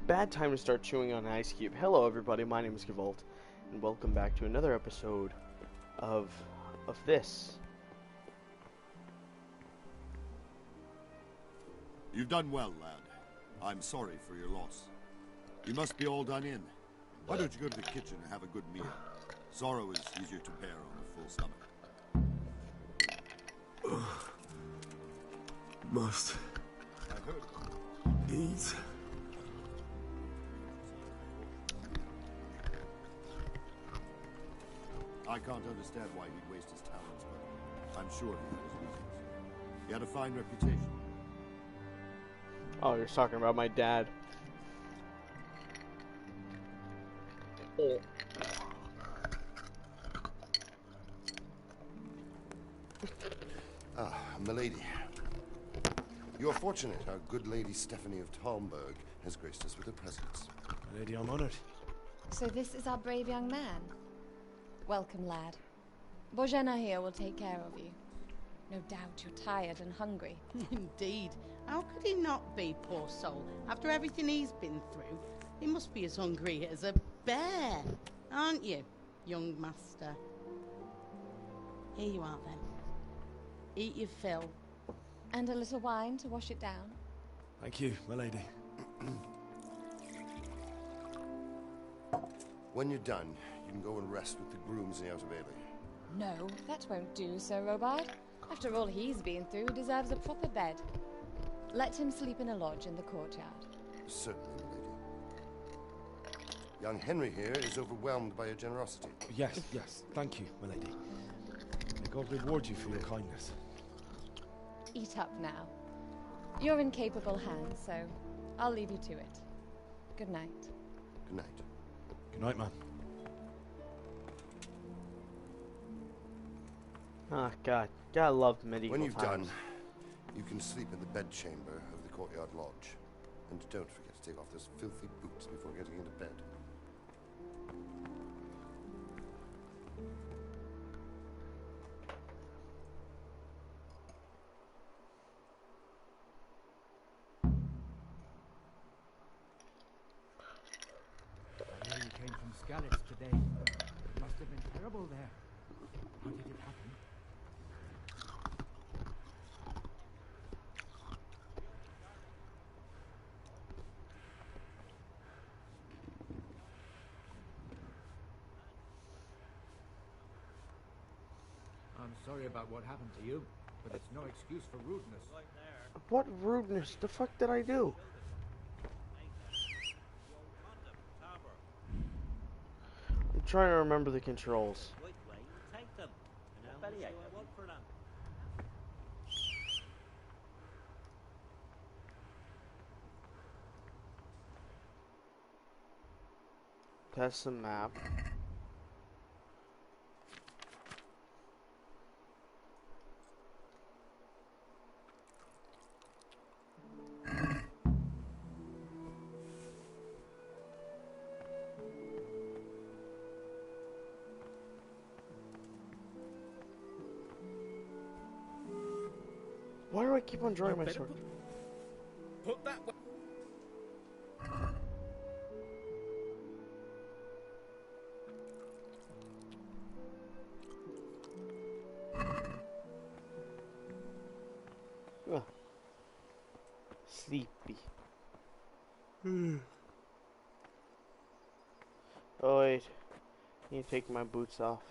bad time to start chewing on an ice cube. Hello everybody, my name is Gavolt, and welcome back to another episode of this. You've done well, lad. I'm sorry for your loss. You must be all done in. Why don't you go to the kitchen and have a good meal? Sorrow is easier to bear on a full stomach. Must I heard. eat. I can't understand why he'd waste his talents, but I'm sure he had his reasons. He had a fine reputation. Oh, you're talking about my dad. Ah, milady. You're fortunate our good lady Stephanie of Talmberg has graced us with her presence. Lady, I'm honored. So this is our brave young man. Welcome, lad. Bojena here will take care of you. No doubt you're tired and hungry. Indeed. How could he not be, poor soul? After everything he's been through, he must be as hungry as a bear, aren't you, young master? Here you are, then. Eat your fill. And a little wine to wash it down. Thank you, my lady. When you're done, you can go and rest with the grooms in the Outer Bailey. No, that won't do, Sir Robard. After all he's been through, he deserves a proper bed. Let him sleep in a lodge in the courtyard. Certainly, milady. Young Henry here is overwhelmed by your generosity. Yes, thank you, my lady. May God reward you for your kindness. Eat up now. You're in capable hands, so I'll leave you to it. Good night. Good night. Good night, man. Ah, God. Gotta love medieval When you've times. done, you can sleep in the bedchamber of the courtyard lodge. And don't forget to take off those filthy boots before getting into bed. I hear you came from Skalitz today. It must have been terrible there. How did it happen? I'm sorry about what happened to you, but it's no excuse for rudeness. What rudeness? The fuck did I do? I'm trying to remember the controls. That's the map. Why do I keep on drawing my sword? Put that way. Ugh. Sleepy. Oh wait, I need to take my boots off.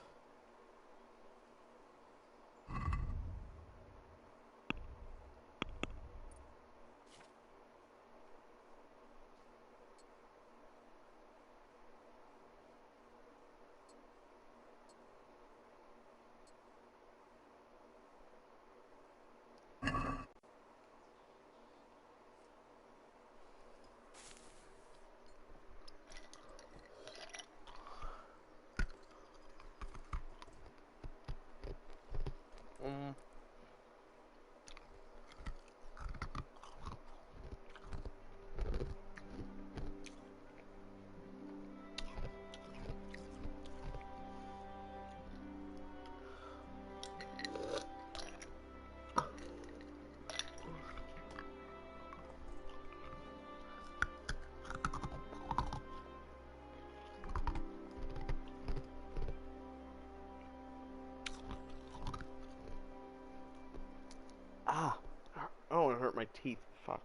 teeth. Fuck.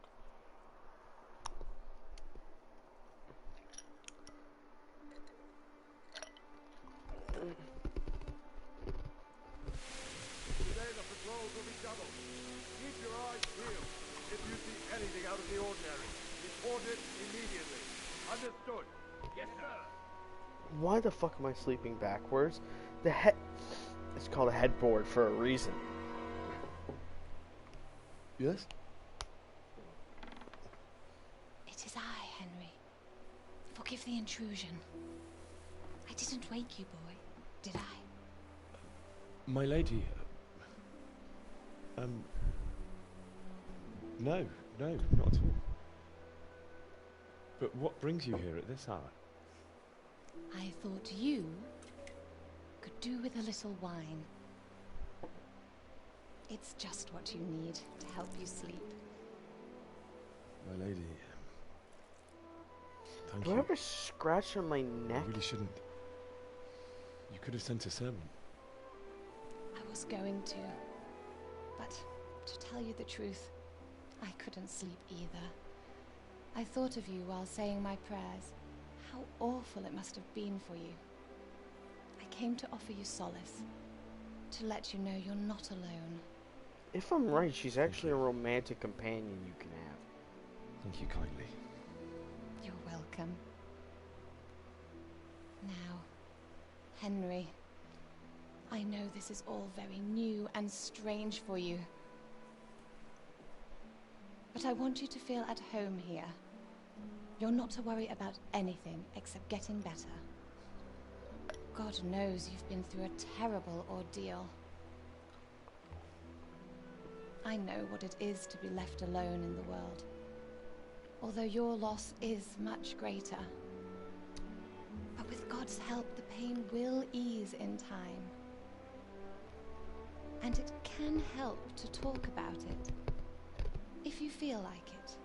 Today the patrols will be doubled. Keep your eyes peeled. If you see anything out of the ordinary, report it immediately. Understood? Yes, sir. Why the fuck am I sleeping backwards? The head... It's called a headboard for a reason. Yes? It is I, Henry. Forgive the intrusion. I didn't wake you, boy, did I? My lady... No, not at all. But what brings you here at this hour? I thought you could do with a little wine. It's just what you need to help you sleep. My lady... Thank Do you. I have a scratch on my neck? You really shouldn't. You could have sent a servant. I was going to. But to tell you the truth, I couldn't sleep either. I thought of you while saying my prayers. How awful it must have been for you. I came to offer you solace. To let you know you're not alone. If I'm right, she's actually a romantic companion you can have. Thank you kindly. You're welcome. Now, Henry, I know this is all very new and strange for you. But I want you to feel at home here. You're not to worry about anything except getting better. God knows you've been through a terrible ordeal. I know what it is to be left alone in the world. Although your loss is much greater. But with God's help, the pain will ease in time. And it can help to talk about it, if you feel like it.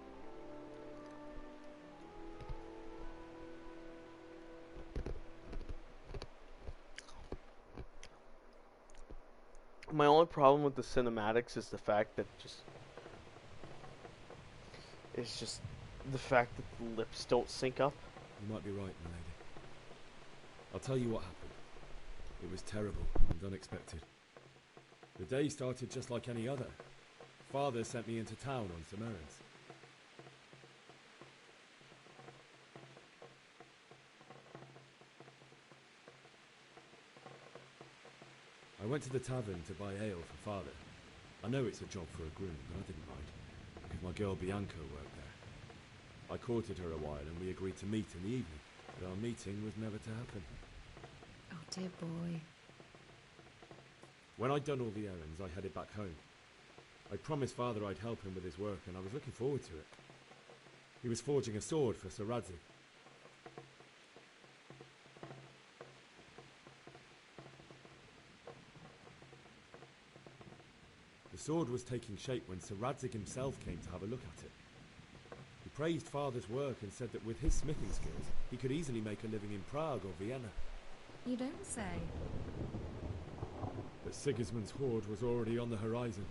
My only problem with the cinematics is the fact that it's just the fact that the lips don't sync up. You might be right, my lady. I'll tell you what happened. It was terrible and unexpected. The day started just like any other. Father sent me into town on some errands. I went to the tavern to buy ale for Father. I know it's a job for a groom, but I didn't mind, because my girl Bianca worked there. I courted her a while and we agreed to meet in the evening, but our meeting was never to happen. Oh dear boy. When I'd done all the errands, I headed back home. I promised Father I'd help him with his work, and I was looking forward to it. He was forging a sword for Sir Radzig. The sword was taking shape when Sir Radzig himself came to have a look at it. He praised Father's work and said that with his smithing skills, he could easily make a living in Prague or Vienna. You don't say. But Sigismund's horde was already on the horizon,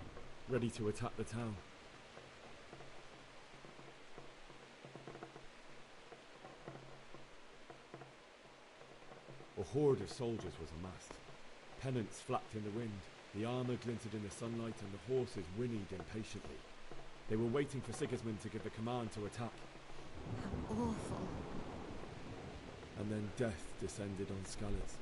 ready to attack the town. A horde of soldiers was amassed. Pennants flapped in the wind, the armour glinted in the sunlight, and the horses whinnied impatiently. They were waiting for Sigismund to give the command to attack. How awful. And then death descended on Skalitz.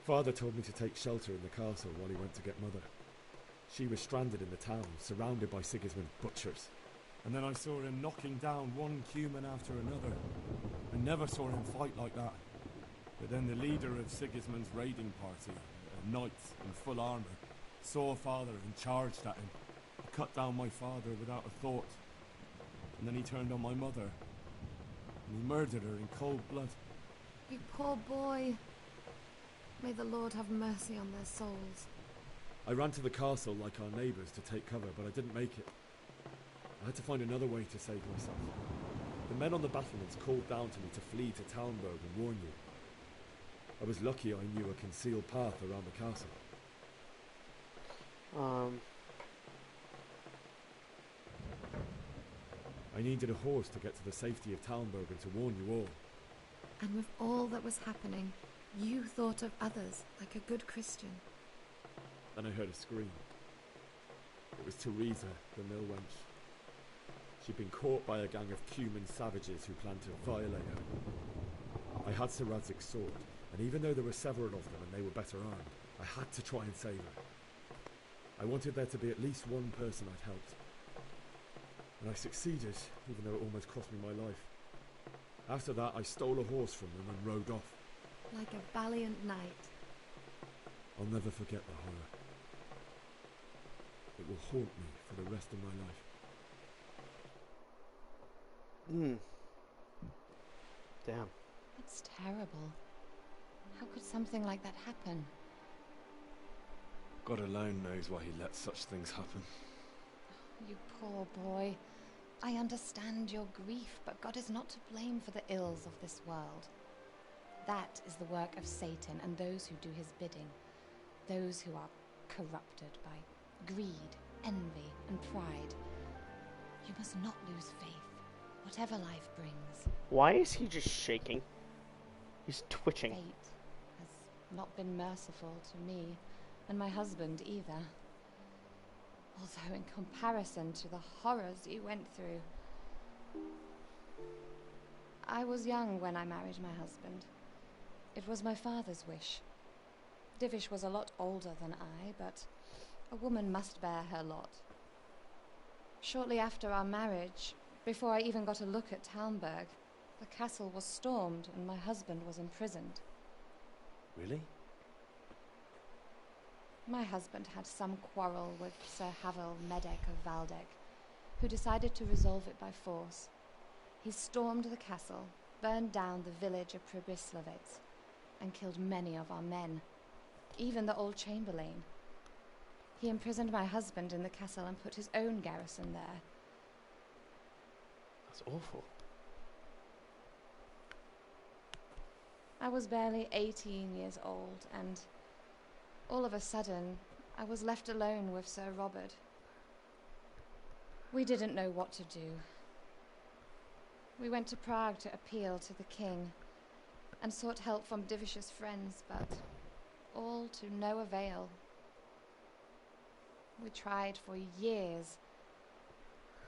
Father told me to take shelter in the castle while he went to get Mother. She was stranded in the town, surrounded by Sigismund's butchers. And then I saw him knocking down one human after another. I never saw him fight like that. But then the leader of Sigismund's raiding party, a knight in full armour, saw Father and charged at him. He cut down my father without a thought. And then he turned on my mother. And he murdered her in cold blood. You poor boy. May the Lord have mercy on their souls. I ran to the castle like our neighbours to take cover, but I didn't make it. I had to find another way to save myself. The men on the battlements called down to me to flee to Talmberg and warn you. I was lucky I knew a concealed path around the castle. I needed a horse to get to the safety of Talmberg and to warn you all. And with all that was happening, you thought of others like a good Christian. Then I heard a scream. It was Teresa, the mill wench. She'd been caught by a gang of Cuman savages who planned to violate her. I had Sir Radzig's sword, and even though there were several of them and they were better armed, I had to try and save her. I wanted there to be at least one person I'd helped. And I succeeded, even though it almost cost me my life. After that, I stole a horse from them and rode off. Like a valiant knight. I'll never forget the horror. It will haunt me for the rest of my life. Damn. That's terrible. How could something like that happen? God alone knows why he lets such things happen. You poor boy. I understand your grief, but God is not to blame for the ills of this world. That is the work of Satan and those who do his bidding. Those who are corrupted by greed, envy, and pride. You must not lose faith, whatever life brings. Why is he just shaking? He's twitching. Fate has not been merciful to me, and my husband either. Although in comparison to the horrors you went through. I was young when I married my husband. It was my father's wish. Divish was a lot older than I, but a woman must bear her lot. Shortly after our marriage, before I even got a look at Talmberg, the castle was stormed and my husband was imprisoned. Really? My husband had some quarrel with Sir Havel Medek of Valdek, who decided to resolve it by force. He stormed the castle, burned down the village of Pribyslavitz, and killed many of our men, even the old chamberlain. He imprisoned my husband in the castle and put his own garrison there. That's awful. I was barely 18 years old, and all of a sudden, I was left alone with Sir Robert. We didn't know what to do. We went to Prague to appeal to the king, and sought help from Divish's friends, but all to no avail. We tried for years,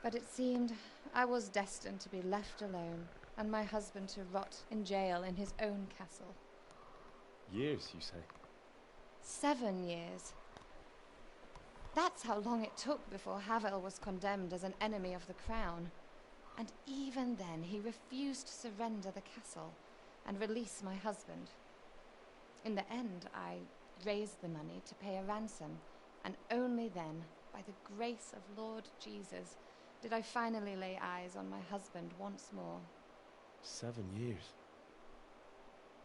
but it seemed I was destined to be left alone, and my husband to rot in jail in his own castle. Years, you say? 7 years. That's how long it took before Havel was condemned as an enemy of the crown. And even then he refused to surrender the castle and release my husband. In the end, I raised the money to pay a ransom, and only then, by the grace of Lord Jesus, did I finally lay eyes on my husband once more. 7 years?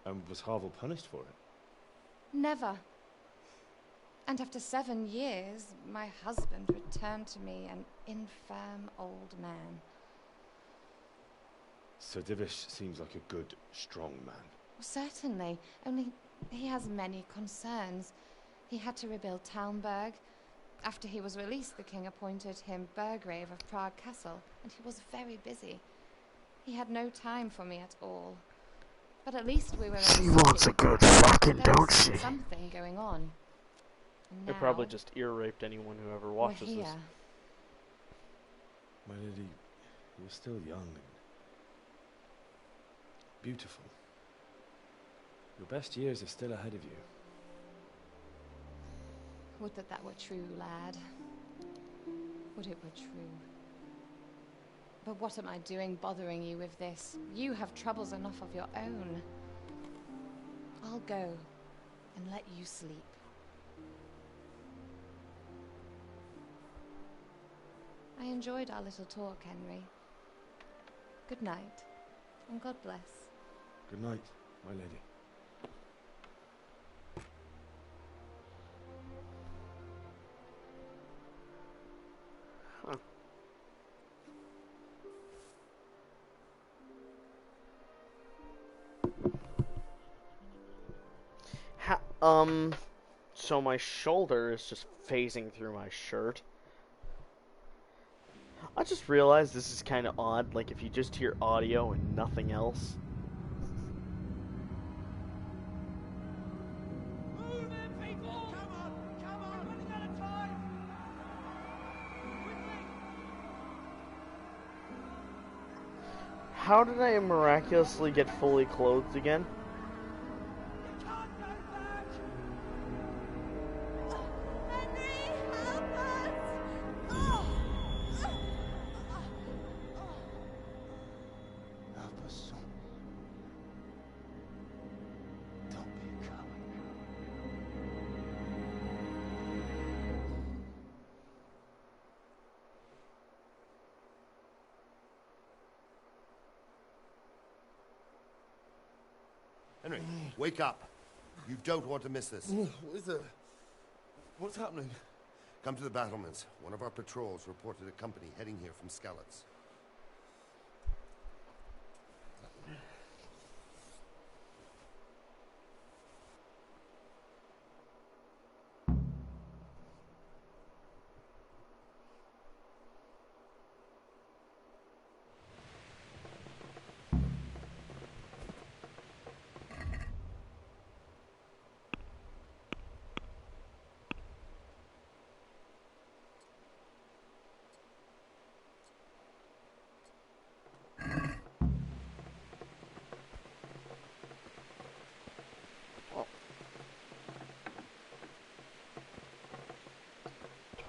And was Havel punished for it? Never. And after 7 years, my husband returned to me an infirm old man. Sir Divish seems like a good, strong man. Certainly, only he has many concerns. He had to rebuild Talmberg. After he was released, the king appointed him Burgrave of Prague Castle, and he was very busy. He had no time for me at all. But at least we were... She wants a good fucking, don't she? Something going on. They probably just ear-raped anyone who ever watches this. My lady, you're still young and beautiful. Your best years are still ahead of you. Would that that were true, lad. Would it were true. But what am I doing bothering you with this? You have troubles enough of your own. I'll go and let you sleep. I enjoyed our little talk, Henry. Good night, and God bless. Good night, my lady. Huh. So my shoulder is just phasing through my shirt. I just realized this is kind of odd, like if you just hear audio and nothing else. Move it, people! Come on! Come on! We're running out of time! Quickly! How did I miraculously get fully clothed again? We can't go back! Help us, son. Don't be a coward. Henry, wake up. You don't want to miss this. What is it? What's happening? Come to the battlements. One of our patrols reported a company heading here from Skalitz.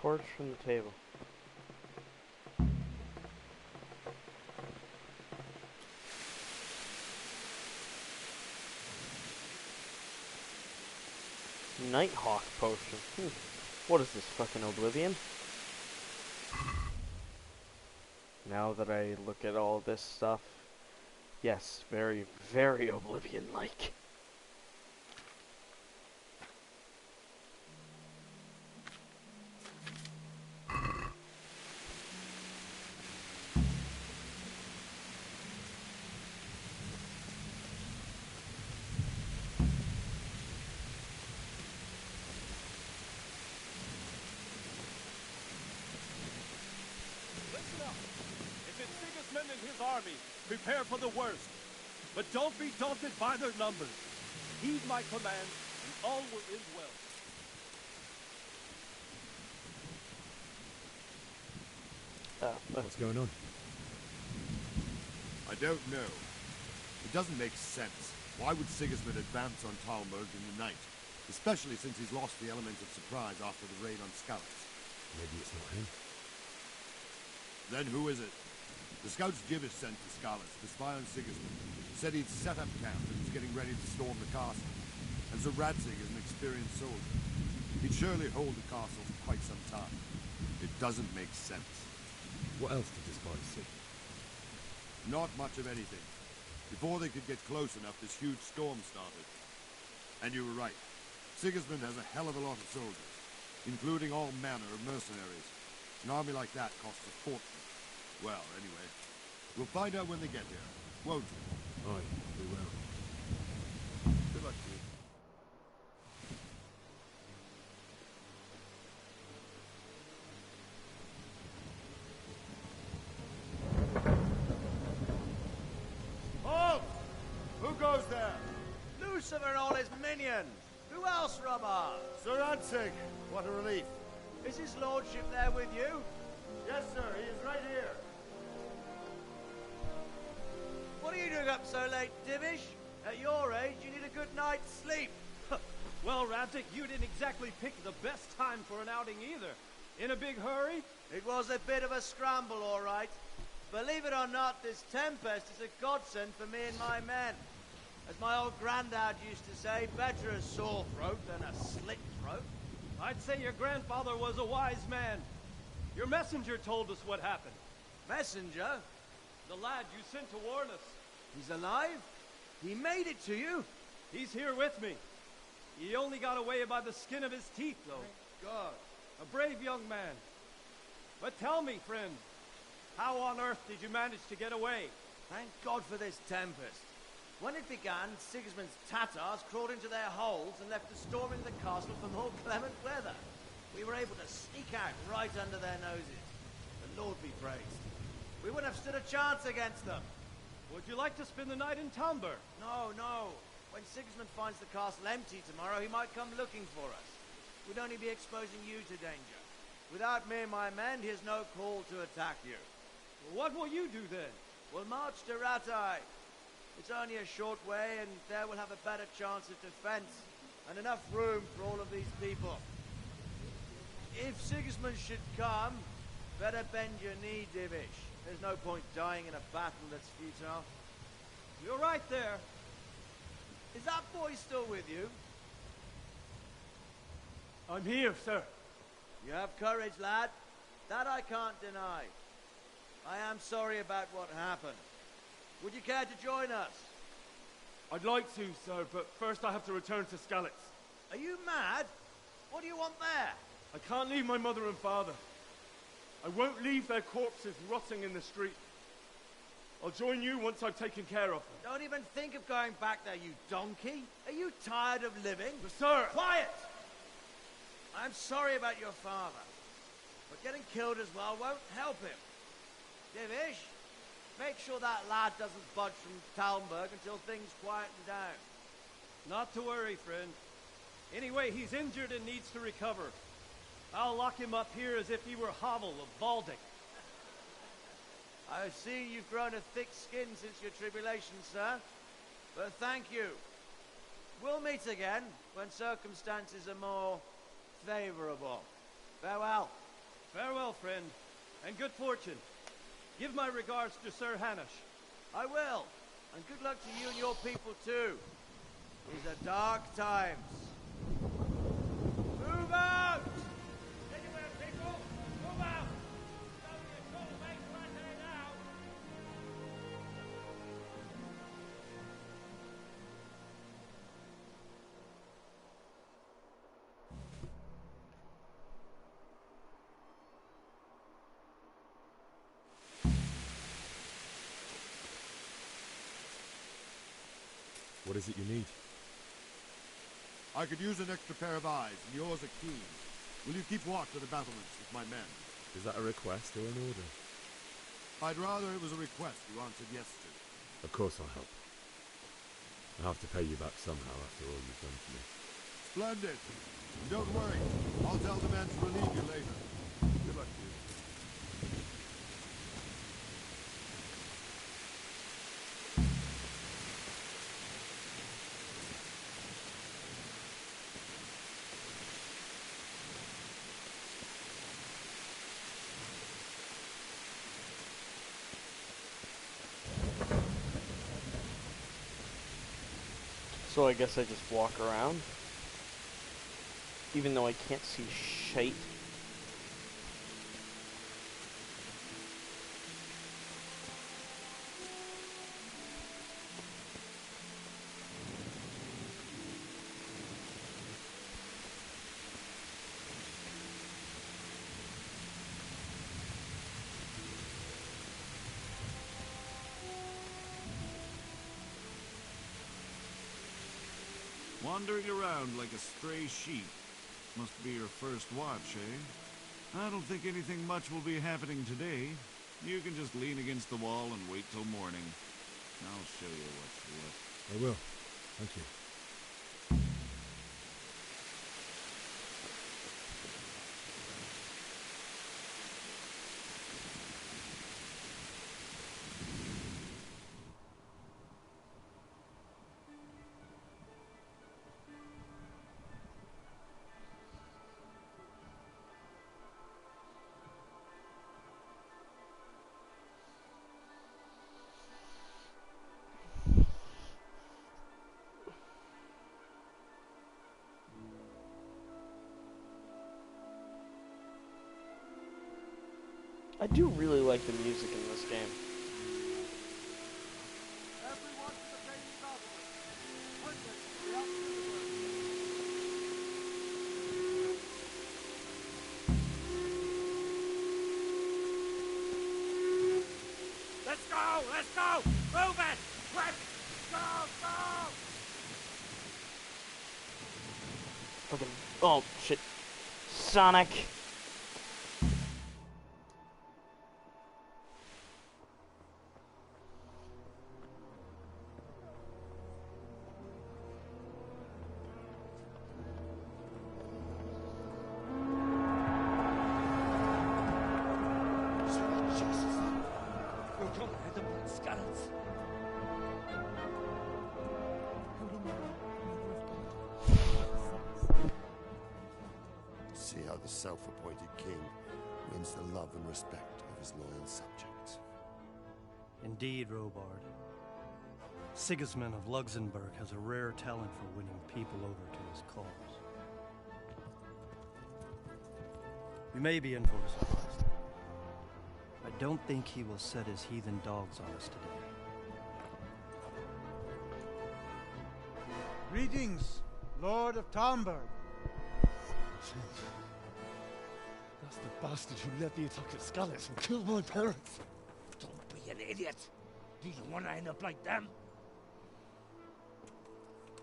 Torch from the table. Nighthawk potion. What is this, fucking Oblivion? Now that I look at all this stuff, yes, very, very Oblivion-like. Listen up! If it's Sigismund and his army, prepare for the worst. But don't be daunted by their numbers. Heed my command, and all will end well. What's going on? I don't know. It doesn't make sense. Why would Sigismund advance on Talmberg in the night? Especially since he's lost the element of surprise after the raid on Skalitz. Maybe it's not him. Then who is it? The scouts Gibbis sent to Skalitz to spy on Sigismund. Said he'd set up camp and was getting ready to storm the castle. And Sir Radzig is an experienced soldier. He'd surely hold the castle for quite some time. It doesn't make sense. What else did the spies see? Not much of anything. Before they could get close enough, this huge storm started. And you were right. Sigismund has a hell of a lot of soldiers, including all manner of mercenaries. An army like that costs a fortune. Well, anyway, we'll find out when they get here, won't we? Aye, we will. Good luck to you. Halt! Who goes there? Lucifer and all his minions! Who else, Robber? Sir Radzig! What a relief. Is his lordship there with you? Yes, sir. He is right here. What are you doing up so late, Divish? At your age, you need a good night's sleep. Well, Radzig, you didn't exactly pick the best time for an outing either. In a big hurry? It was a bit of a scramble, all right. Believe it or not, this tempest is a godsend for me and my men. As my old granddad used to say, better a sore throat than a slit throat. I'd say your grandfather was a wise man. Your messenger told us what happened. Messenger? The lad you sent to warn us. He's alive? He made it to you? He's here with me. He only got away by the skin of his teeth, though. Thank God. A brave young man. But tell me, friend, how on earth did you manage to get away? Thank God for this tempest. When it began, Sigismund's Tatars crawled into their holes and left us storming the castle for more clement weather. We were able to sneak out right under their noses. The Lord be praised. We wouldn't have stood a chance against them. Would you like to spend the night in Tomber? No, no. When Sigismund finds the castle empty tomorrow, he might come looking for us. We'd only be exposing you to danger. Without me and my men, he has no call to attack you. Well, what will you do then? We'll march to Ratai. It's only a short way, and there we'll have a better chance of defense, and enough room for all of these people. If Sigismund should come, better bend your knee, Divish. There's no point dying in a battle that's futile. You're right there. Is that boy still with you? I'm here, sir. You have courage, lad. That I can't deny. I am sorry about what happened. Would you care to join us? I'd like to, sir, but first I have to return to Skalitz. Are you mad? What do you want there? I can't leave my mother and father. I won't leave their corpses rotting in the street. I'll join you once I've taken care of them. Don't even think of going back there, you donkey. Are you tired of living? But sir! Quiet! I'm sorry about your father, but getting killed as well won't help him. Divish, make sure that lad doesn't budge from Talmberg until things quieten down. Not to worry, friend. Anyway, he's injured and needs to recover. I'll lock him up here as if he were Havel of Baldic. I see you've grown a thick skin since your tribulation, sir. But thank you. We'll meet again when circumstances are more favorable. Farewell. Farewell, friend, and good fortune. Give my regards to Sir Hanush. I will. And good luck to you and your people, too. These are dark times. Move out! Anywhere, people! Move out! Don't be a total make right there now! What is it you need? I could use an extra pair of eyes, and yours are keen. Will you keep watch of the battlements with my men? Is that a request or an order? I'd rather it was a request you answered yes to. Of course I'll help. I'll have to pay you back somehow after all you've done for me. Splendid. And don't worry. I'll tell the men to relieve you later. Good luck to you. So I guess I just walk around, even though I can't see shite. Wandering around like a stray sheep. Must be your first watch, eh? I don't think anything much will be happening today. You can just lean against the wall and wait till morning. I'll show you what's what. I will. Thank you. I do really like the music in this game. Everyone to the main battlement. Quickly, get out to the Let's go! Let's go! Move it! Quick! Fucking. Oh, shit. Sonic! See how the self-appointed king wins the love and respect of his loyal subjects. Indeed, Robard. Sigismund of Luxembourg has a rare talent for winning people over to his cause. You may be in for a surprise. I don't think he will set his heathen dogs on us today. Greetings, Lord of Talmberg. That's the bastard who led the attack at Scallis and killed my parents. Don't be an idiot. Do you want to end up like them?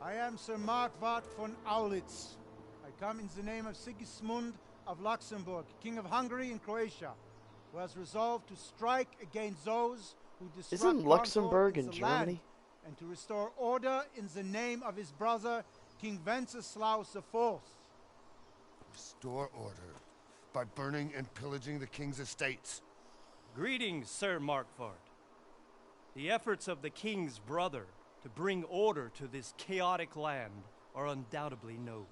I am Sir Markwart von Aulitz. I come in the name of Sigismund of Luxembourg, King of Hungary and Croatia, who has resolved to strike against those who disrupt Isn't Luxembourg concord in the land, Germany? and to restore order in the name of his brother, King Wenceslaus IV. Restore order by burning and pillaging the king's estates. Greetings, Sir Markwart. The efforts of the king's brother to bring order to this chaotic land are undoubtedly noble.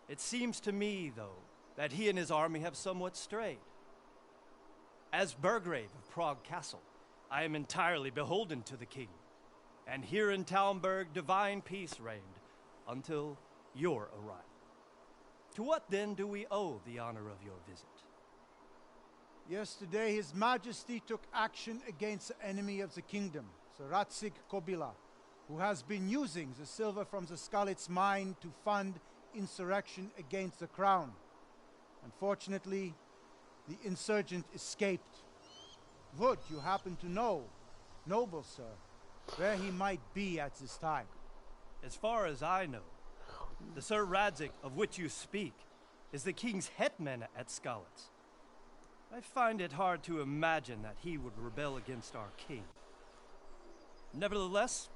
It seems to me, though, that he and his army have somewhat strayed. As Burgrave of Prague Castle, I am entirely beholden to the king, and here in Talmberg divine peace reigned until your arrival. To what then do we owe the honor of your visit? Yesterday, His Majesty took action against the enemy of the kingdom, Sir Radzig Kobyla, who has been using the silver from the Skalitz mine to fund insurrection against the crown. Unfortunately, the insurgent escaped. Would you happen to know, noble sir, where he might be at this time? As far as I know, the Sir Radzig of which you speak is the king's hetman at Skalitz. I find it hard to imagine that he would rebel against our king. Nevertheless,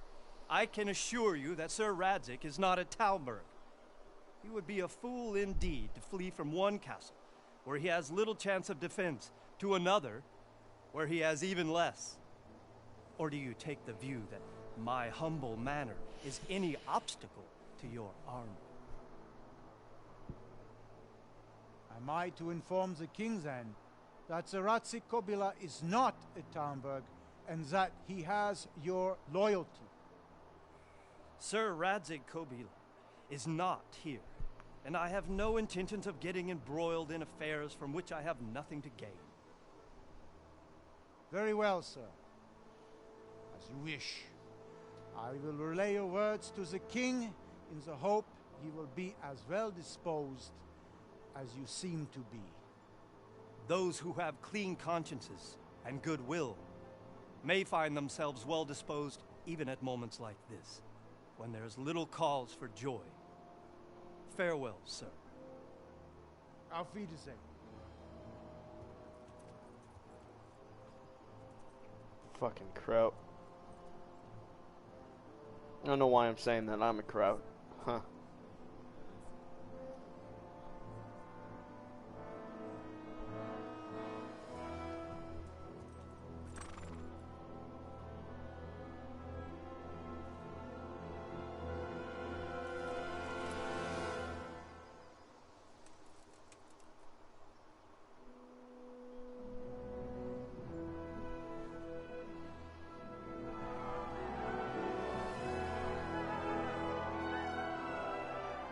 I can assure you that Sir Radzig is not at Talmberg. He would be a fool indeed to flee from one castle, where he has little chance of defense, to another, where he has even less. Or do you take the view that my humble manner is any obstacle to your army? Am I to inform the king then that Sir Radzig Kobyla is not at Talmberg and that he has your loyalty? Sir Radzig Kobyla is not here, and I have no intentions of getting embroiled in affairs from which I have nothing to gain. Very well, sir. As you wish. I will relay your words to the king in the hope he will be as well disposed as you seem to be. Those who have clean consciences and goodwill may find themselves well disposed even at moments like this, when there is little cause for joy. Farewell, sir. Auf Wiedersehen. Fucking kraut. I don't know why I'm saying that. I'm a kraut. Huh.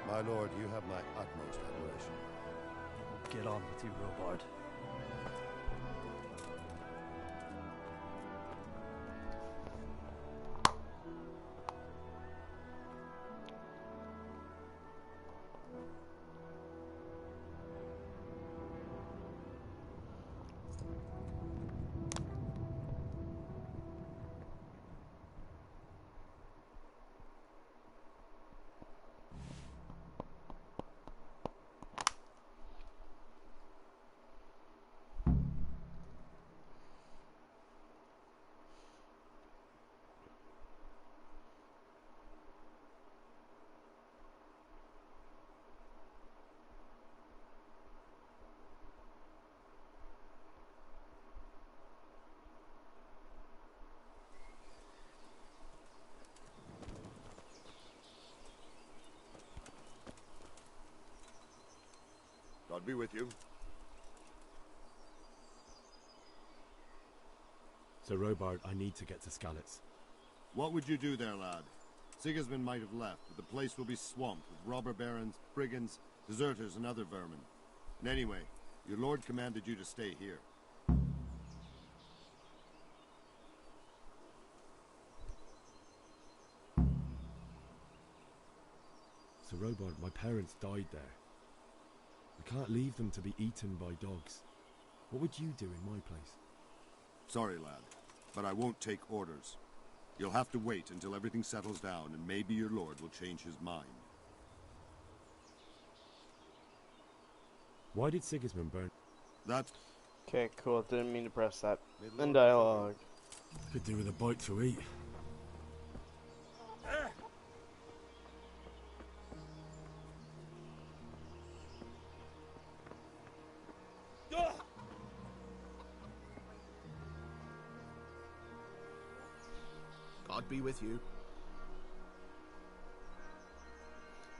My lord, you have my utmost admiration. Get on with you, Robard. God be with you. Sir Robard, I need to get to Skalitz. What would you do there, lad? Sigismund might have left, but the place will be swamped with robber barons, brigands, deserters, and other vermin. And anyway, your lord commanded you to stay here. Sir Robard, my parents died there. I can't leave them to be eaten by dogs. What would you do in my place? Sorry, lad, but I won't take orders. You'll have to wait until everything settles down, and maybe your lord will change his mind. Why did Sigismund burn? That's... Okay, cool. Didn't mean to press that. In dialogue. Could do with a bite to eat. God be with you.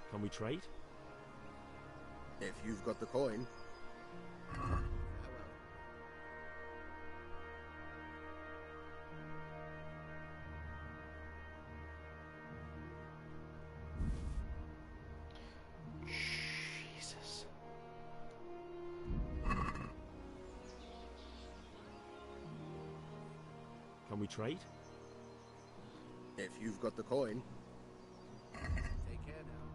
Can we trade? If you've got the coin. Jesus. Can we trade? If you've got the coin. Take care now.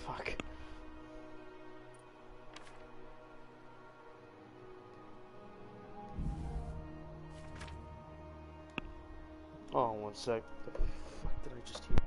Fuck. Oh, one sec. What the fuck did I just hear?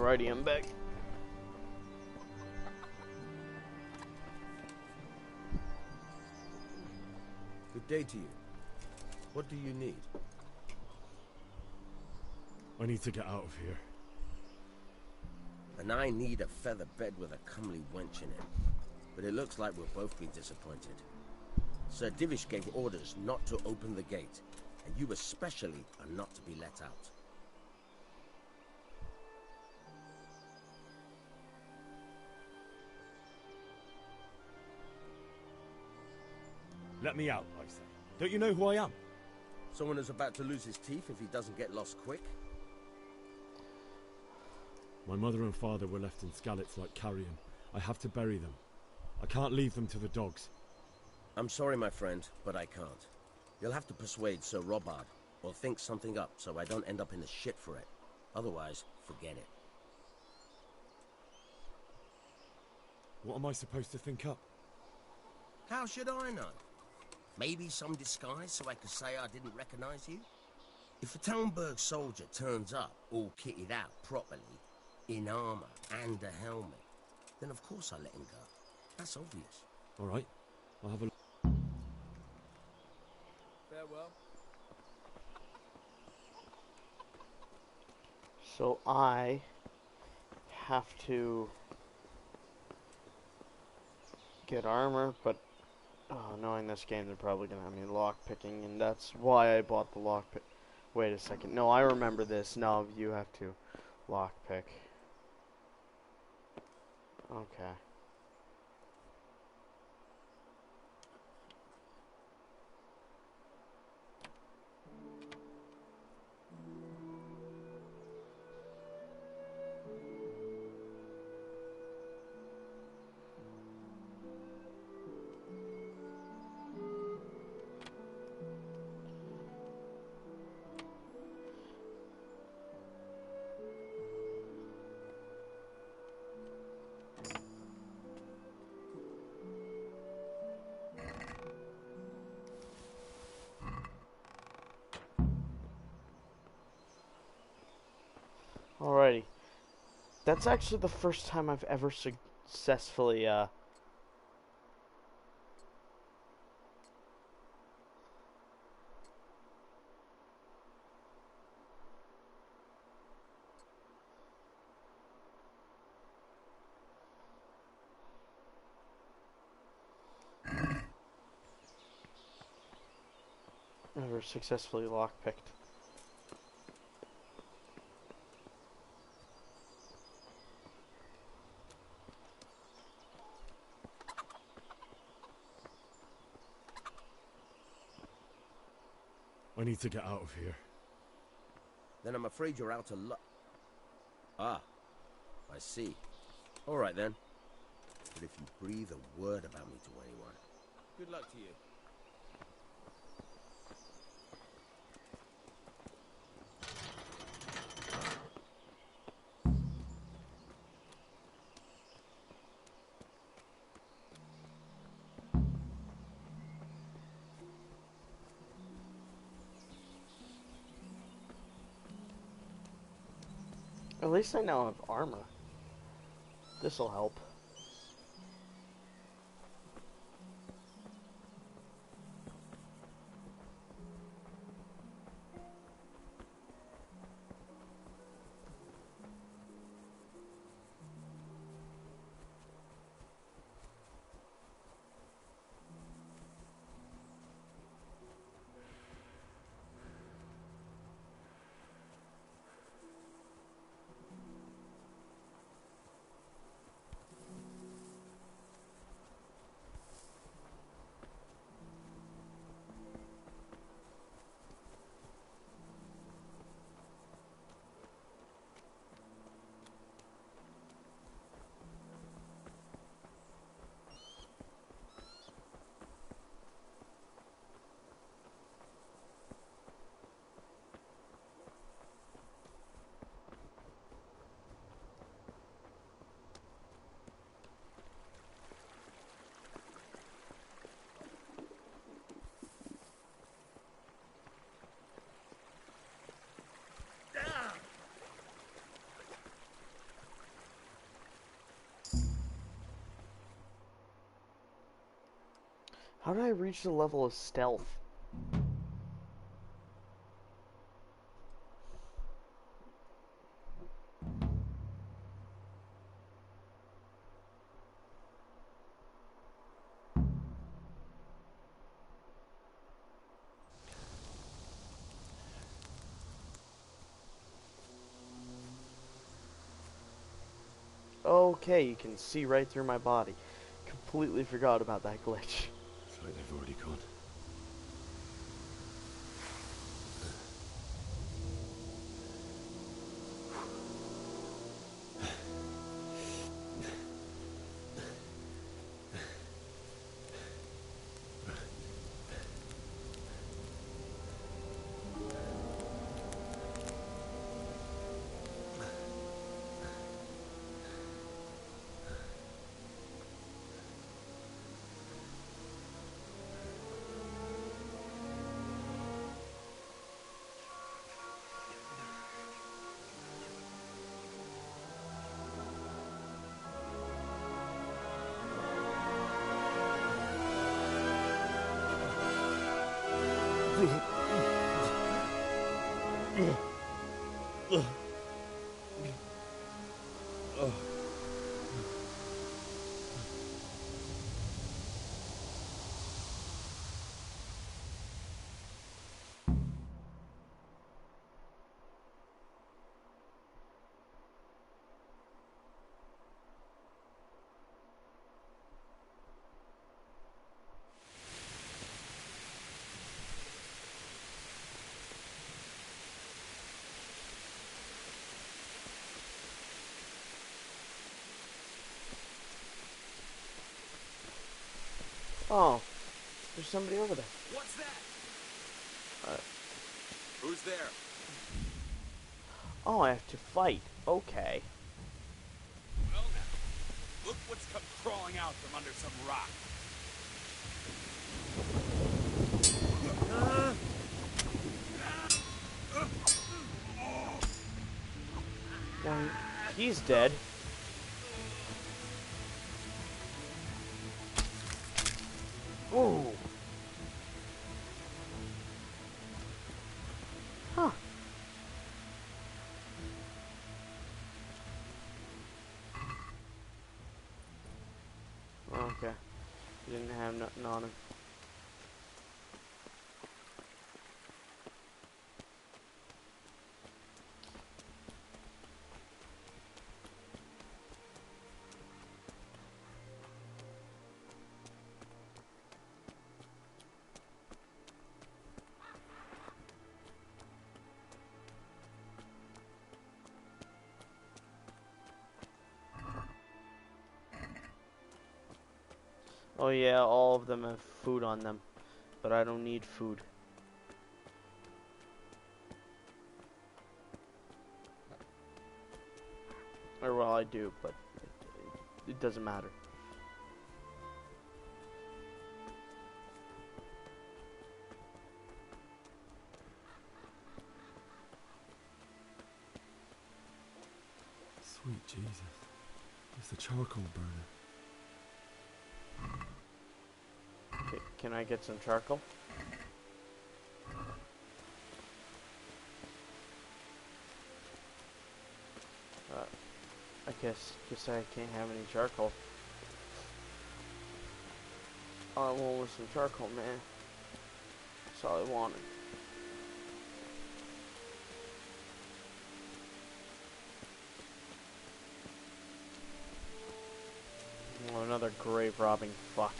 Alrighty, I'm back. Good day to you. What do you need? I need to get out of here. And I need a feather bed with a comely wench in it. But it looks like we'll both be disappointed. Sir Divish gave orders not to open the gate, and you especially are not to be let out. Let me out, I say. Don't you know who I am? Someone who's about to lose his teeth if he doesn't get lost quick? My mother and father were left in Skalitz like carrion. I have to bury them. I can't leave them to the dogs. I'm sorry, my friend, but I can't. You'll have to persuade Sir Robard, or think something up so I don't end up in the shit for it. Otherwise, forget it. What am I supposed to think up? How should I know? Maybe some disguise so I could say I didn't recognize you? If a Talmberg soldier turns up, all kitted out properly, in armor and a helmet, then of course I let him go. That's obvious. All right, I'll have a look. Farewell. So I have to get armor, but knowing this game, they're probably gonna have me lockpicking, and that's why I bought the lockpick. Wait a second. No, I remember this. No, you have to lockpick. Okay. Alrighty. That's actually the first time I've ever successfully, lockpicked. I need to get out of here. Then I'm afraid you're out of luck. Ah, I see. All right then. But if you breathe a word about me to anyone, good luck to you. At least I now have armor. This'll help. How did I reach the level of stealth? Okay, you can see right through my body. Completely forgot about that glitch. It's like they've already gone. Oh, there's somebody over there. What's that? Uh, Who's there? oh, I have to fight. Okay. Well now, look what's come crawling out from under some rock. Well, he's dead. Ooh. Huh. Okay. Didn't have nothing on him. Oh yeah, all of them have food on them, but I don't need food. Or well, I do, but it doesn't matter. Sweet Jesus. It's the charcoal burner. Okay, can I get some charcoal? I guess I can't have any charcoal. All I want was some charcoal, man. That's all I wanted. Oh, another grave robbing fuck.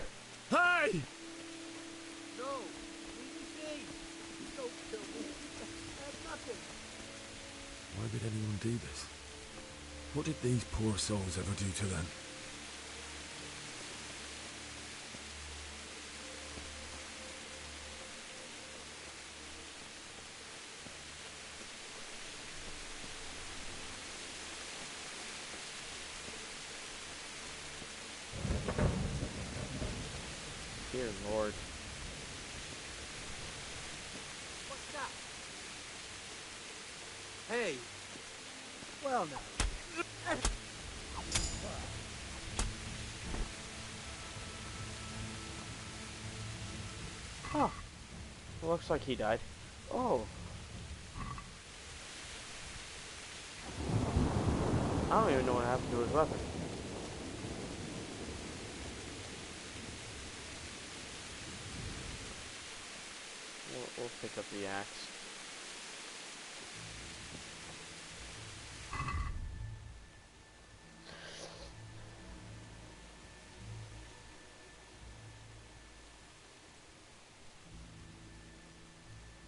Hey! No, easy. Don't kill me. That's nothing. Why would anyone do this? What did these poor souls ever do to them? Dear Lord. What's that? Hey. Well now. looks like he died. Oh. I don't even know what happened to his weapon. We'll pick up the axe.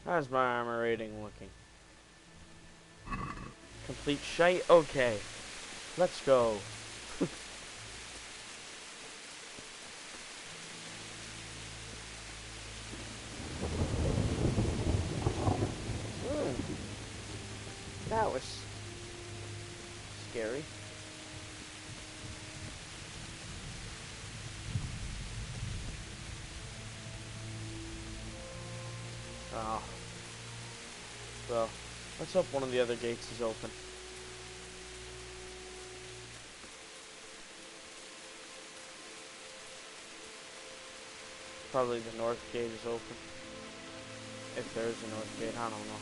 How's my armor rating looking? Complete shite? Okay. Let's go. That was scary. Oh. Well, let's hope one of the other gates is open. Probably the north gate is open. If there is a north gate, I don't know.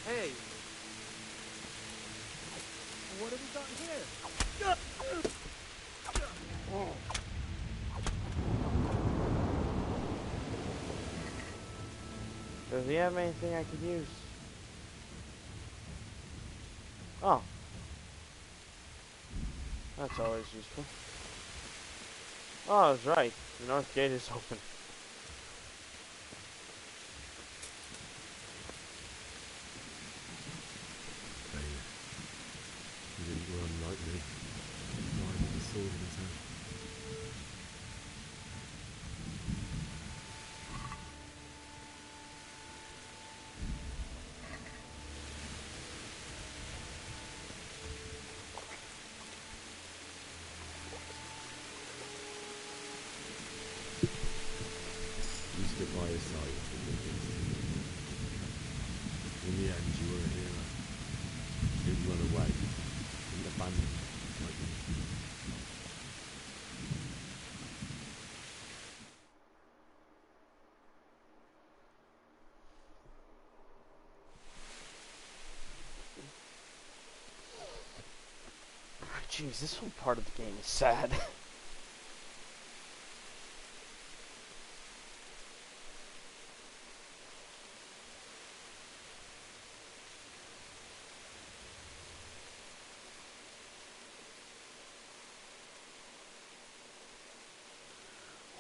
Hey! What have we got here? Oh. Does he have anything I could use? Oh. That's always useful. Oh, I was right. The north gate is open. He didn't run like me. Died with a sword in his hand. You stood by his side through the things to do. In the end, you were a hero. You didn't run away. You didn't abandon me like me. Jeez, this whole part of the game is sad.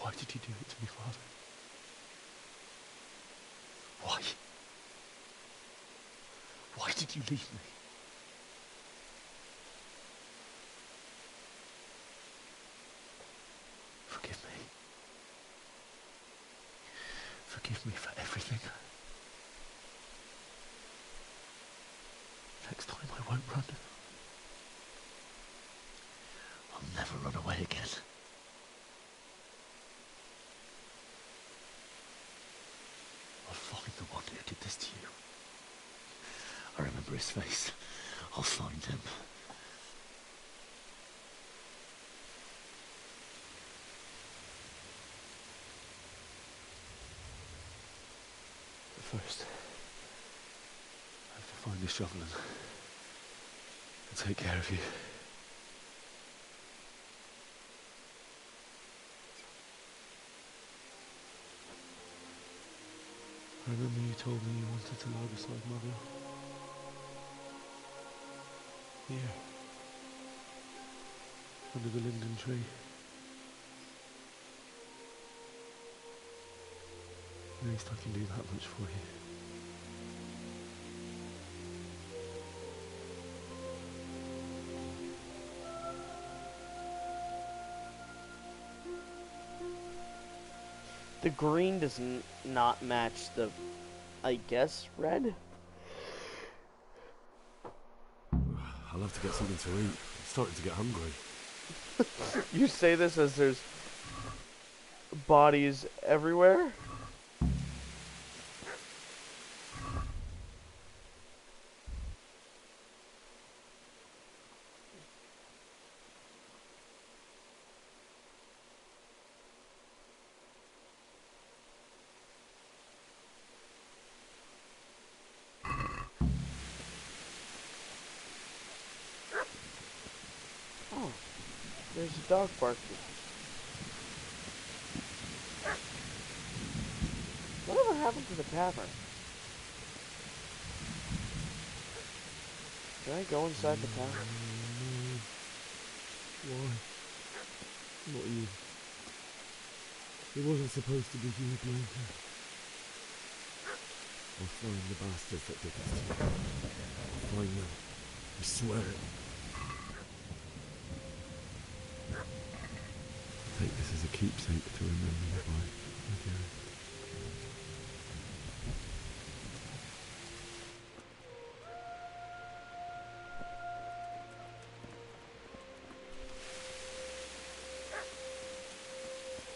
Why did you do it to me, Father? Why? Why did you leave me? Forgive me. Forgive me for everything. Next time I won't run. I'll never run away again. I'll find the one who did this to you. I remember his face. I'll find him. But first, I have to find the shovel and take care of you. I remember you told me you wanted to lie beside Mother. Here. Under the linden tree. At least I can do that much for you. The green does not match the, I guess, red? I'll I'll have to get something to eat. I'm starting to get hungry. You say this as there's bodies everywhere? Oh, there's a dog barking. Whatever happened to the tavern? Can I go inside the tavern? Why? Not you. It wasn't supposed to be you, Blanca. I'll find the bastards that did this to you. I'll find them. I swear it. Take this as a keepsake to remember you by, my dearest.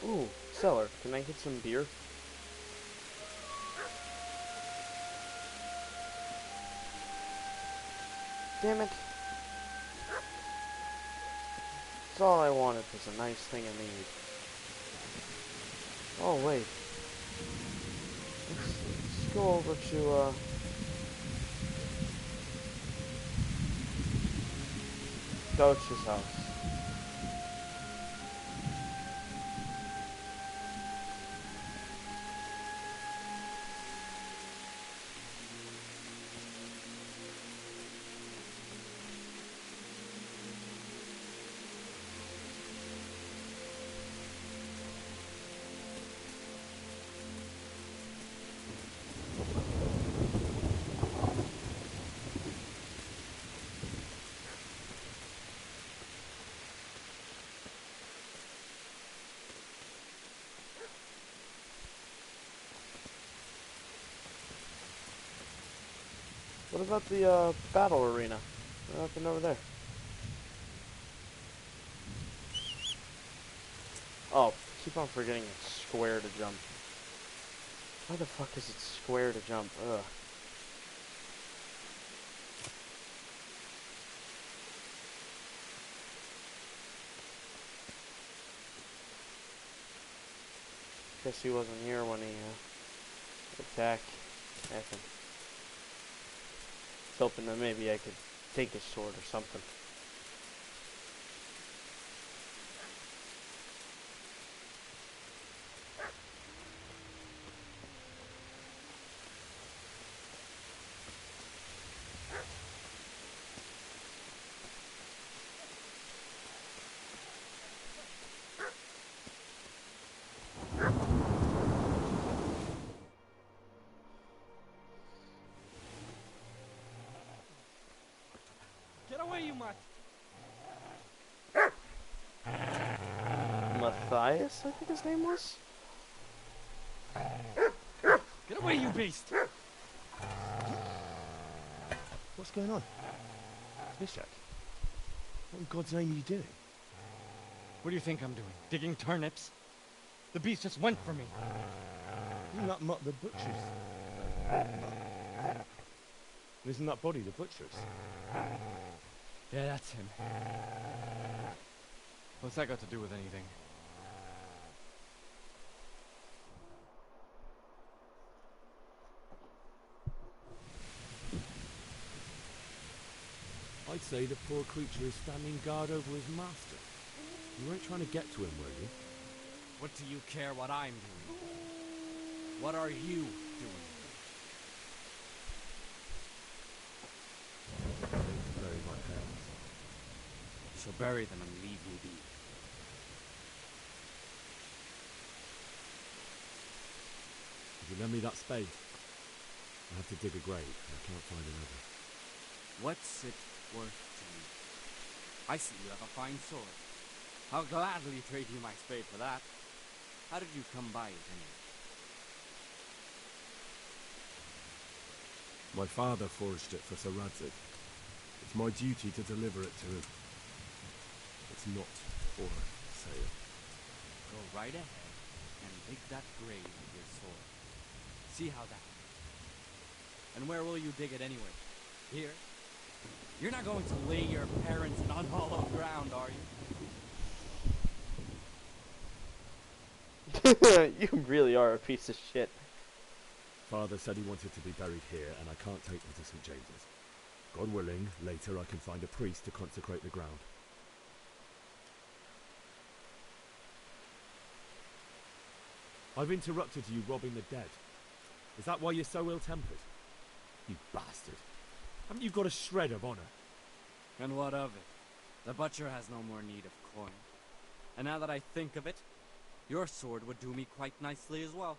Ooh, cellar. Can I get some beer? Damn it. That's all I wanted was a nice thing of mead. Oh, wait. Let's go over to, Coach's house. What about the, battle arena? What happened over there? Oh, keep on forgetting it's square to jump. Why the fuck is it square to jump? Ugh. Guess he wasn't here when he, attacked. Ethan. I was hoping that maybe I could take his sword or something. Get away, you mutt! Matthias, I think his name was? Get away, you beast! What's going on? Bishak, what in God's name are you doing? What do you think I'm doing? Digging turnips? The beast just went for me. You not mock the butchers. Isn't that body the butcher's? Yeah, that's him. What's that got to do with anything? I'd say the poor creature is standing guard over his master. You weren't trying to get to him, were you? What do you care what I'm doing? What are you doing? I need to bury my parents. You shall bury them and leave me be. If you lend me that spade, I have to dig a grave, and I can't find another. What's it worth to you? I see you have a fine sword. I'll gladly trade you my spade for that. How did you come by it anyway? My father forged it for Sir Radzig. It's It's my duty to deliver it to him. It's not for sale. Go right ahead and dig that grave with your sword. See how that... And where will you dig it anyway? Here? You're not going to lay your parents in unhallowed ground, are you? You really are a piece of shit. Father said he wanted to be buried here, and I can't take him to St. James's. God willing, later I can find a priest to consecrate the ground. I've interrupted you robbing the dead. Is that why you're so ill-tempered? You bastard. Haven't you got a shred of honor? And what of it? The butcher has no more need of coin. And now that I think of it, your sword would do me quite nicely as well.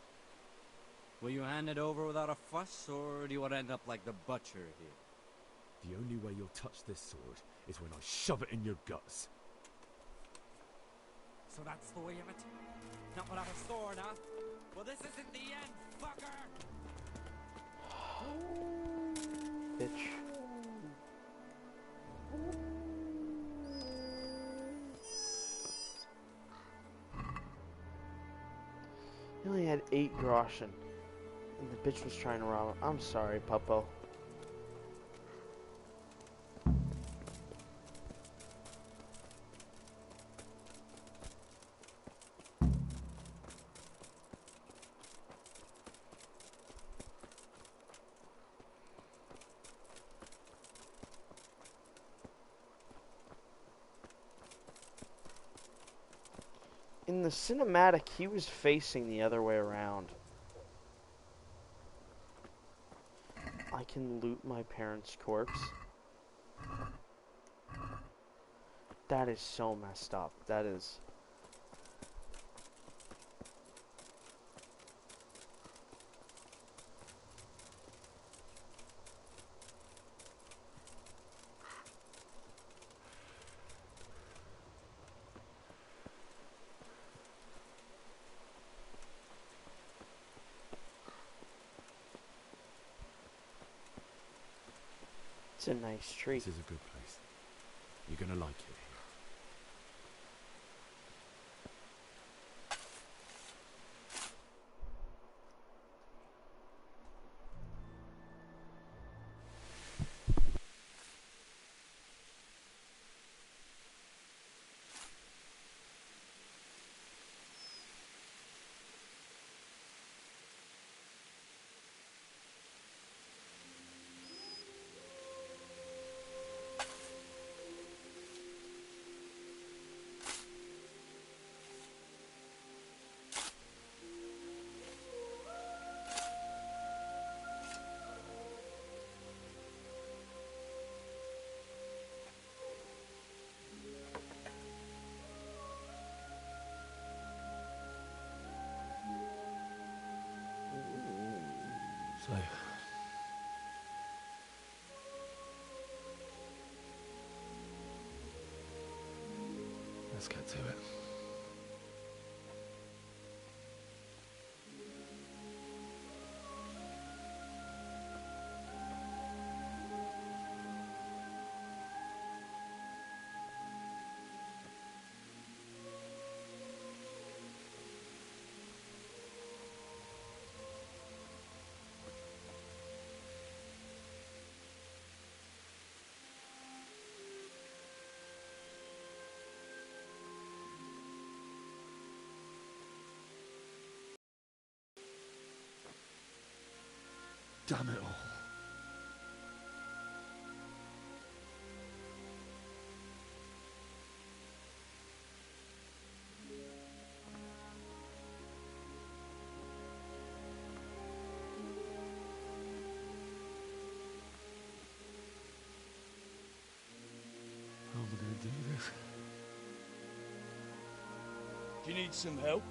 Will you hand it over without a fuss, or do you want to end up like the butcher here? The only way you'll touch this sword is when I shove it in your guts. So that's the way of it? Not without a sword, huh? Well, this isn't the end, fucker! Bitch. He only had 8 groschen. And the bitch was trying to rob him. I'm sorry, Puppo. In the cinematic, he was facing the other way around. I can loot my parents' corpse. That is so messed up. That is... It's a nice tree. This is a good place. You're gonna like it. So, let's get to it. Damn it all. How am I going to do this? Do you need some help?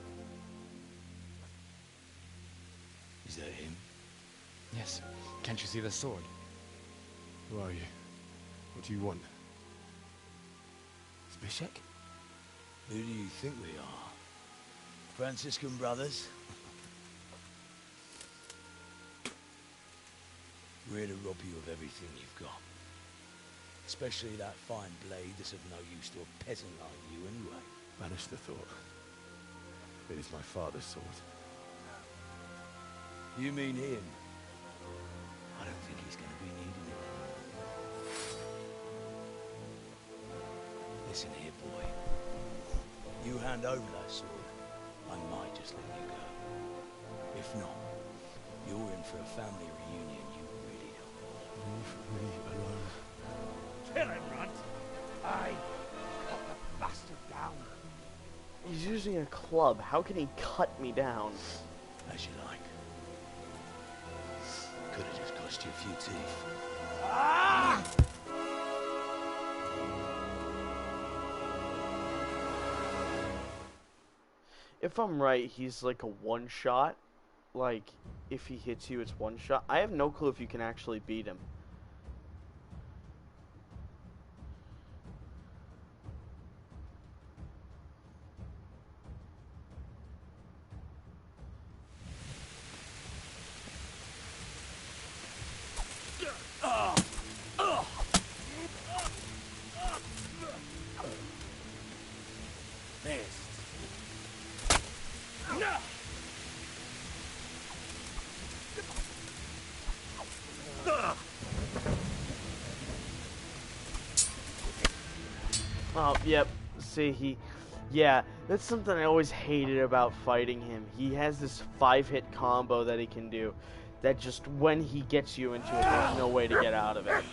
Is that him? Yes. Can't you see the sword? Who are you? What do you want? Zbyszek? Who do you think we are? Franciscan brothers? We're here to rob you of everything you've got. Especially that fine blade that's of no use to a peasant like you anyway. Banish the thought. It is my father's sword. You mean him? I don't think he's going to be needing it. Listen here, boy. You hand over that sword, I might just let you go. If not, you're in for a family reunion you really don't want. Leave me alone. Kill him, Runt! Aye. Cut the bastard down. He's using a club. How can he cut me down? As you like. Could have just cost you a few teeth. Ah! If I'm right, he's like a one-shot. Like, if he hits you, it's one shot. I have no clue if you can actually beat him. Oh, yep. See, yeah, that's something I always hated about fighting him. He has this 5-hit combo that he can do that just, when he gets you into it, there's no way to get out of it.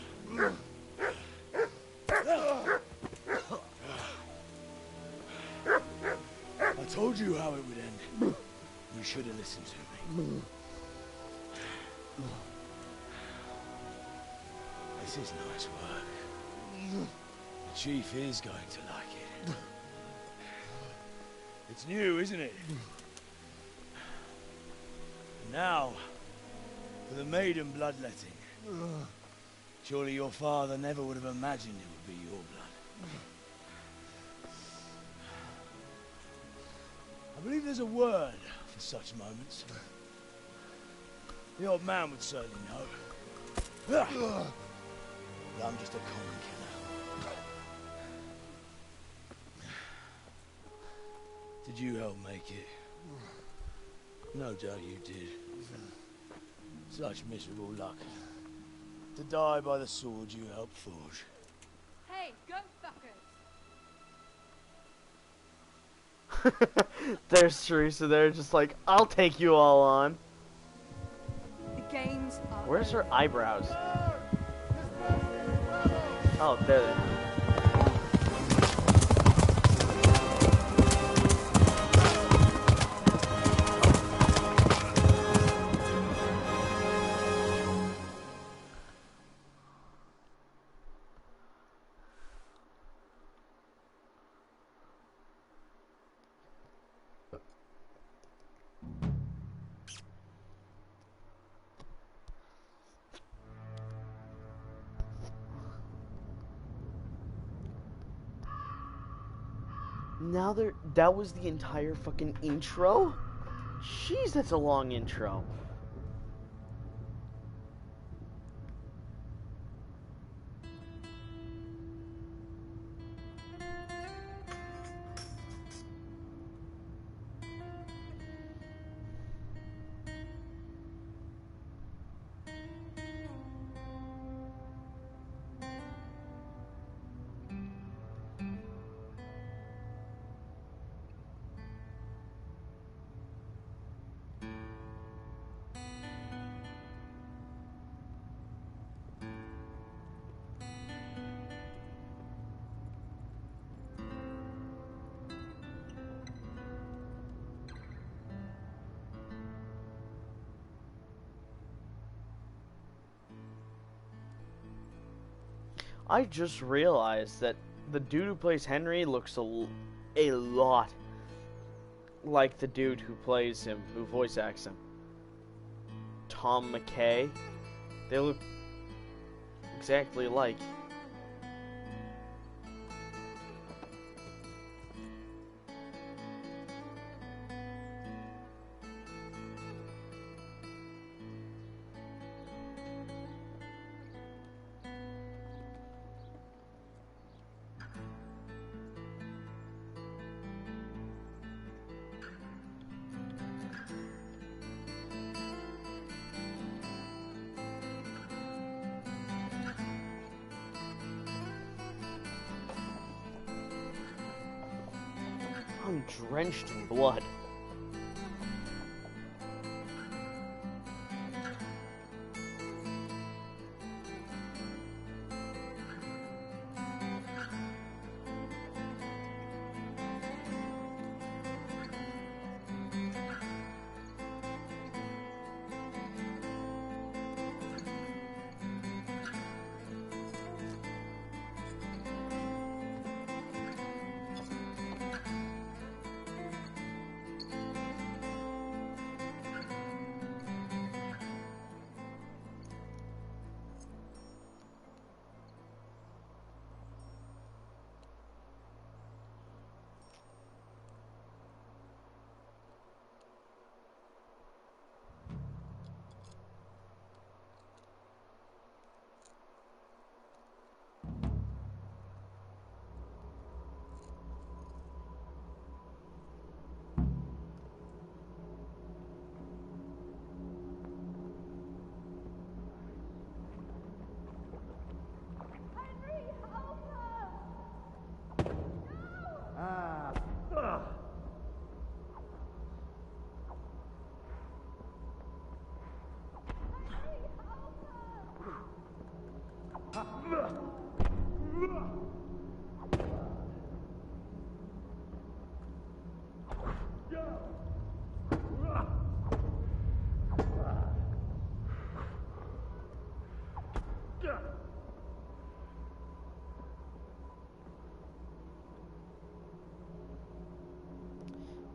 I told you how it would end. You should have listened to me. This is nice work. The chief is going to like it. It's new, isn't it? And now, for the maiden bloodletting. Surely your father never would have imagined it would be your blood. I believe there's a word for such moments. The old man would certainly know. But I'm just a common killer. Did you help make it? No doubt you did. Such miserable luck. To die by the sword you helped forge. Hey, go fuckers! There's Teresa there, just like, I'll take you all on. The games are Where's her over. eyebrows? Oh, there they are. Now that was the entire fucking intro? Jeez, that's a long intro. I just realized that the dude who plays Henry looks a lot like the dude who plays him, who voice acts him. Tom McKay. They look exactly alike. I'm drenched in blood.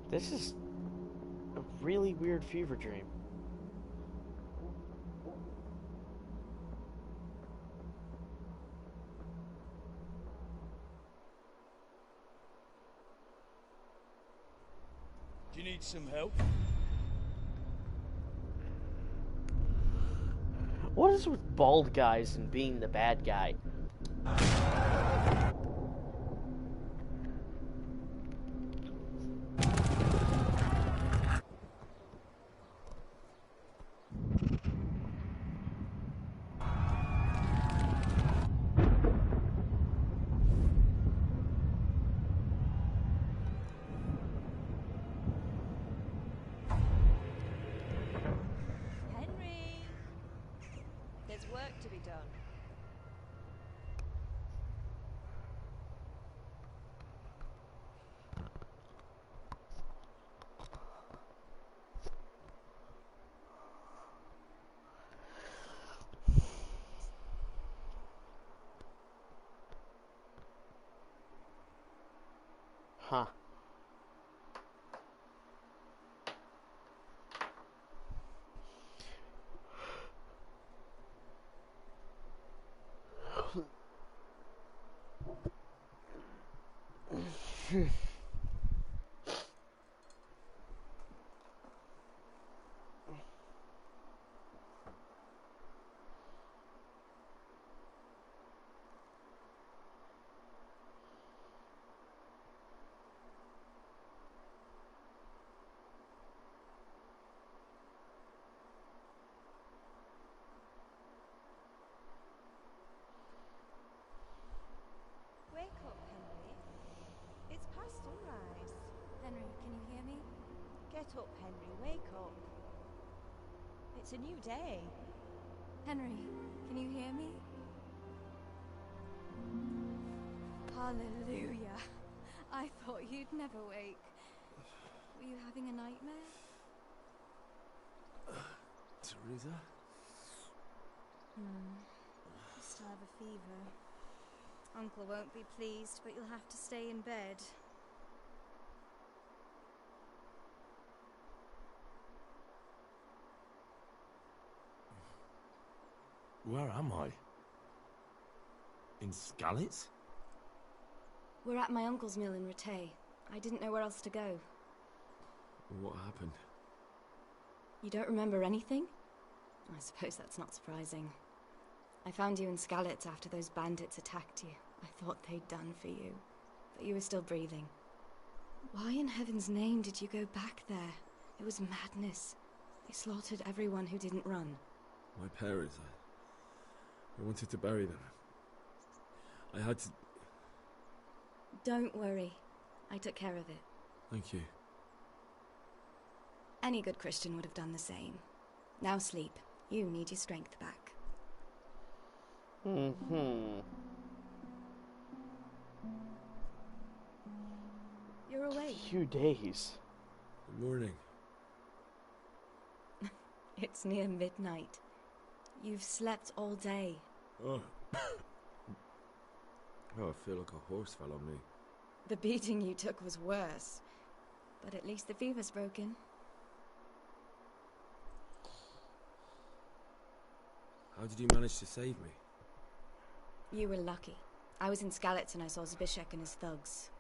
This is a really weird fever dream. Do you need some help? What is with bald guys and being the bad guy? Henry! There's work to be done. Huh. Wake up, Henry. It's past sunrise. Henry, can you hear me? Get up, Henry. Wake up. It's a new day. Henry, can you hear me? Hallelujah. I thought you'd never wake. Were you having a nightmare? Teresa? You still have a fever. Uncle won't be pleased, but you'll have to stay in bed. Where am I? In Skalitz? We're at my uncle's mill in Rattay. I didn't know where else to go. What happened? You don't remember anything? I suppose that's not surprising. I found you in Skalitz after those bandits attacked you. I thought they'd done for you, but you were still breathing. Why in heaven's name did you go back there? It was madness. They slaughtered everyone who didn't run. My parents, I wanted to bury them. I had to... Don't worry. I took care of it. Thank you. Any good Christian would have done the same. Now sleep. You need your strength back. Mm-hmm. You're awake. Few days. Good morning. It's near midnight. You've slept all day. Oh. Oh, I feel like a horse fell on me. The beating you took was worse. But at least the fever's broken. How did you manage to save me? You were lucky. I was in Skalitz and I saw Zbyszek and his thugs.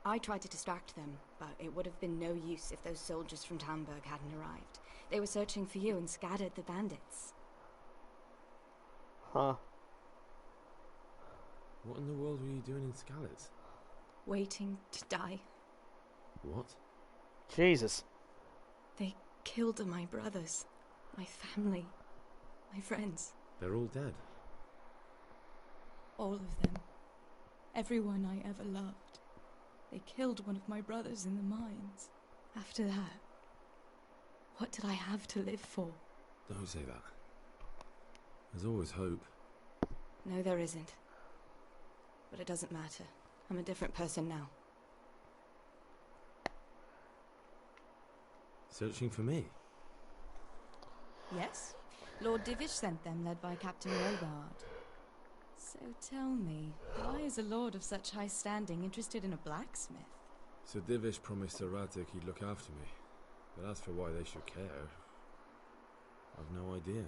I tried to distract them, but it would have been no use if those soldiers from Talmberg hadn't arrived. They were searching for you and scattered the bandits. Huh. What in the world were you doing in Skalitz? Waiting to die. What? Jesus. They killed my brothers, my family, my friends. They're all dead. All of them. Everyone I ever loved. They killed one of my brothers in the mines. After that, what did I have to live for? Don't say that. There's always hope. No, there isn't. But it doesn't matter. I'm a different person now. Searching for me? Yes. Lord Divish sent them, led by Captain Rogard. So tell me, why is a lord of such high standing interested in a blacksmith? So Divish promised Sir Radzig he'd look after me. But as for why they should care, I've no idea.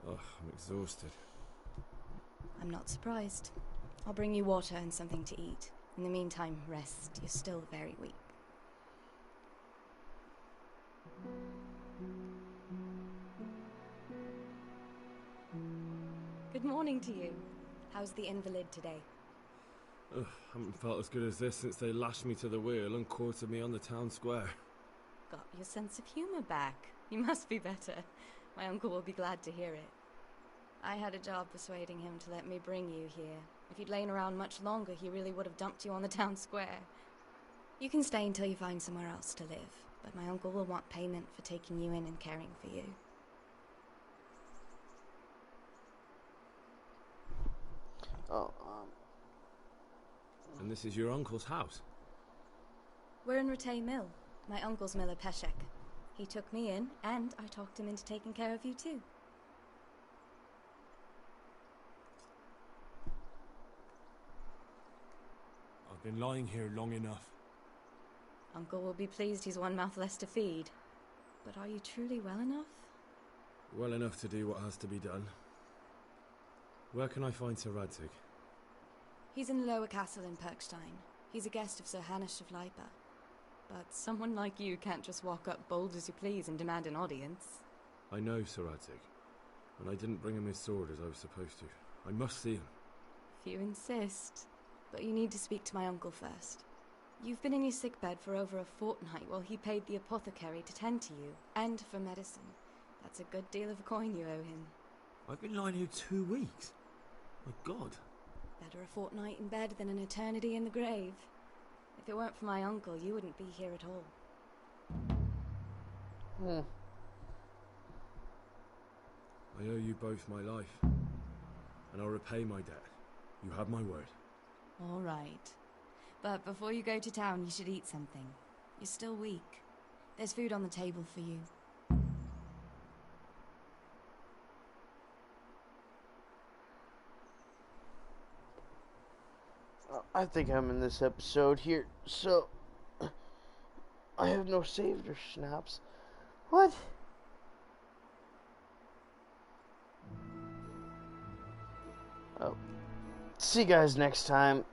Ugh, I'm exhausted. I'm not surprised. I'll bring you water and something to eat. In the meantime, rest. You're still very weak. Good morning to you. How's the invalid today? Ugh, haven't felt as good as this since they lashed me to the wheel and quartered me on the town square. Got your sense of humor back. You must be better. My uncle will be glad to hear it. I had a job persuading him to let me bring you here. If you'd lain around much longer, he really would have dumped you on the town square. You can stay until you find somewhere else to live, but my uncle will want payment for taking you in and caring for you. Oh, And this is your uncle's house? We're in Ratay Mill. My uncle's miller Peshek. He took me in, and I talked him into taking care of you too. I've been lying here long enough. Uncle will be pleased he's one mouth less to feed. But are you truly well enough? Well enough to do what has to be done. Where can I find Sir Radzig? He's in the lower castle in Perkstein. He's a guest of Sir Hanush of Leipa. But someone like you can't just walk up bold as you please and demand an audience. I know Sir Radzig, and I didn't bring him his sword as I was supposed to. I must see him. If you insist. But you need to speak to my uncle first. You've been in your sickbed for over a fortnight while he paid the apothecary to tend to you, and for medicine. That's a good deal of coin you owe him. I've been lying here 2 weeks. My God. Better a fortnight in bed than an eternity in the grave. If it weren't for my uncle, you wouldn't be here at all. I owe you both my life, and I'll repay my debt. You have my word. All right. But before you go to town, you should eat something. You're still weak. There's food on the table for you. I think I'm in this episode here, so I have no saved or snaps. What? Oh. See you guys next time.